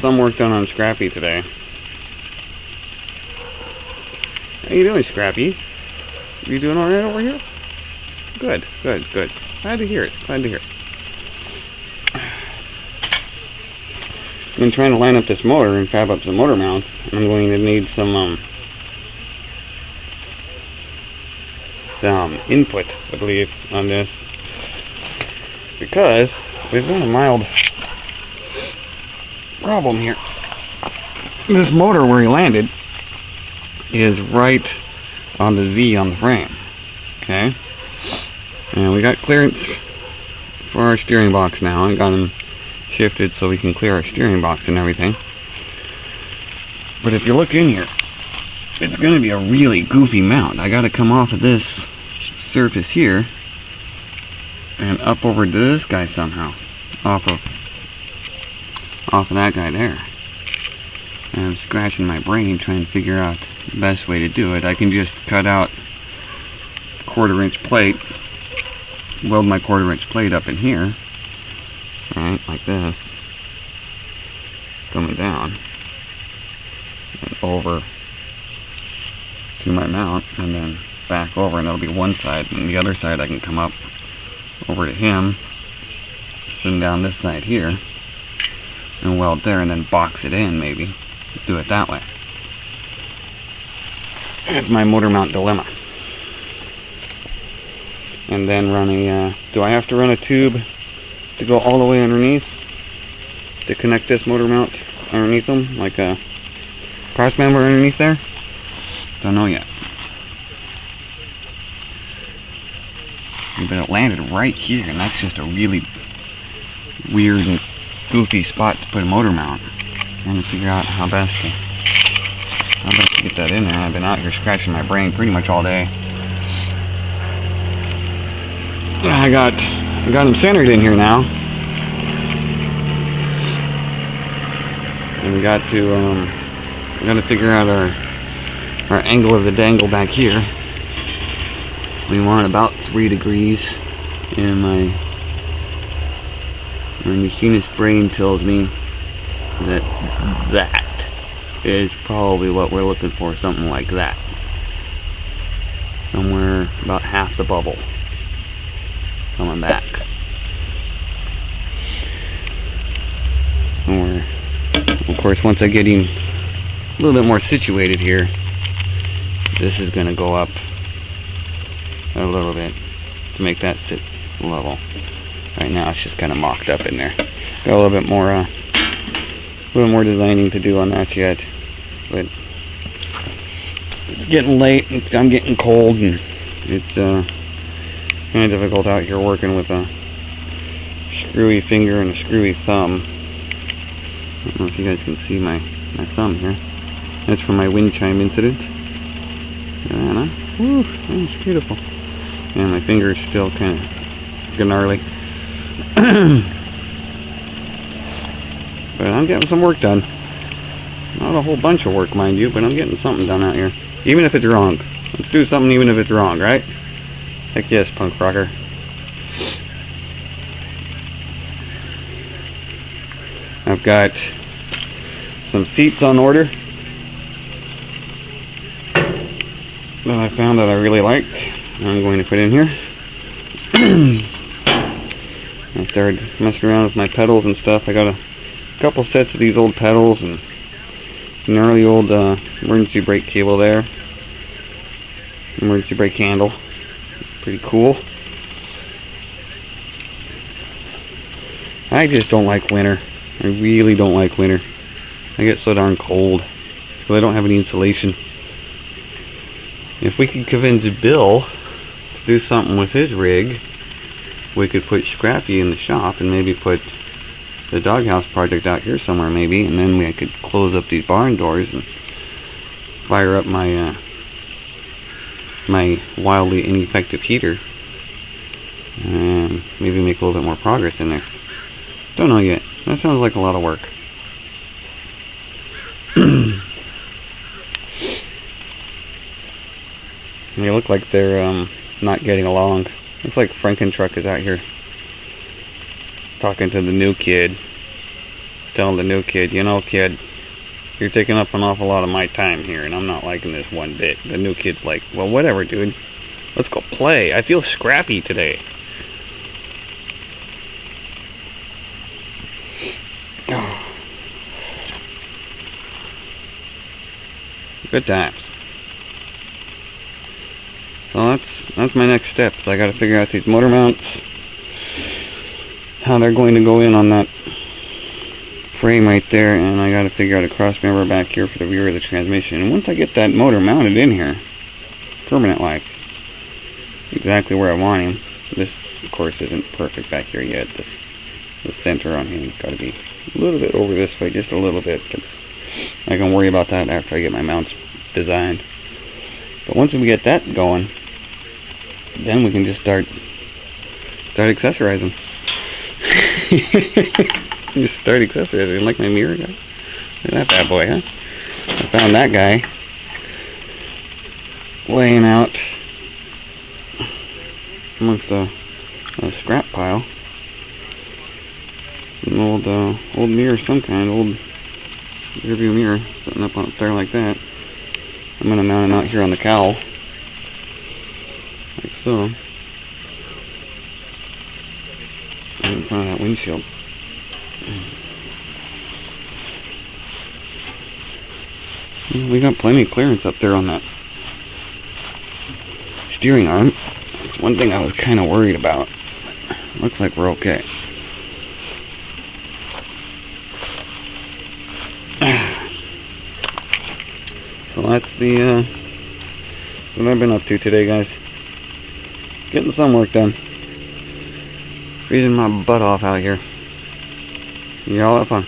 some work done on Scrappy today. How you doing, Scrappy? You doing alright over here? Good, good, good. Glad to hear it. Glad to hear it. I've been trying to line up this motor and fab up some motor mounts. I'm going to need some input, I believe, on this, because we've got a mild problem here. This motor where he landed is right on the V on the frame. Okay, and we got clearance for our steering box now. I got him shifted so we can clear our steering box and everything. But if you look in here, it's going to be a really goofy mount. I got to come off of this surface here and up over to this guy somehow, off of that guy there. And I'm scratching my brain trying to figure out the best way to do it. I can just cut out a 1/4-inch plate, weld my 1/4-inch plate up in here, right, like this, coming down and over to my mount, and then back over, and that'll be one side, and the other side I can come up over to him, send down this side here, and weld there, and then box it in, maybe. Do it that way. That's my motor mount dilemma. And then run a, do I have to run a tube to go all the way underneath to connect this motor mount underneath them, like a cross member underneath there? Don't know yet. But it landed right here, and that's just a really weird and goofy spot to put a motor mount. I'm trying to figure out how best to get that in there. I've been out here scratching my brain pretty much all day. I got them centered in here now, and we got to figure out our angle of the dangle back here. We want about 3 degrees, and my machinist brain tells me that is probably what we're looking for, something like that. Somewhere about half the bubble coming back. Or, of course, once I get him a little bit more situated here, this is going to go up a little bit to make that sit level. Right now it's just kind of mocked up in there. Got a little bit more designing to do on that yet, but it's getting late, I'm getting cold, and it's kind of difficult out here working with a screwy finger and a screwy thumb. I don't know if you guys can see my thumb here. That's from my wind chime incident. And whew, that's beautiful. And my finger's still kind of gnarly. But I'm getting some work done. Not a whole bunch of work, mind you, but I'm getting something done out here. Even if it's wrong. Let's do something even if it's wrong, right? Heck yes, punk rocker. I've got some seats on order that I found that I really like. I'm going to put in here. I started messing around with my pedals and stuff. I got a couple sets of these old pedals and gnarly old emergency brake cable there. Emergency brake handle. Pretty cool. I just don't like winter. I really don't like winter. I get so darn cold. So I don't have any insulation. If we could convince Bill to do something with his rig, we could put Scrappy in the shop and maybe put the doghouse project out here somewhere maybe, and then we could close up these barn doors and fire up my my wildly ineffective heater and maybe make a little bit more progress in there. Don't know yet. That sounds like a lot of work. They look like they're not getting along. Looks like Frankentruck is out here talking to the new kid, telling the new kid, you know, kid, you're taking up an awful lot of my time here, and I'm not liking this one bit. The new kid's like, well, whatever, dude. Let's go play. I feel scrappy today. Good times. So that's my next step. So I got to figure out these motor mounts, how they're going to go in on that frame right there, and I got to figure out a cross member back here for the rear of the transmission. And once I get that motor mounted in here, permanent like, exactly where I want him. This, of course, isn't perfect back here yet. The center on him has got to be a little bit over this way, just a little bit. But I can worry about that after I get my mounts designed. But once we get that going, then we can just start accessorizing. Just start accessorizing, like my mirror guy. Look at that bad boy, huh? I found that guy laying out amongst a scrap pile. An old mirror of some kind, old rearview mirror, sitting up on there like that. I'm gonna mount it out here on the cowl, like so, in front of that windshield. We got plenty of clearance up there on that steering arm. It's one thing I was kind of worried about. Looks like we're okay. So that's what I've been up to today, guys. Getting some work done. Freezing my butt off out here. Y'all have fun.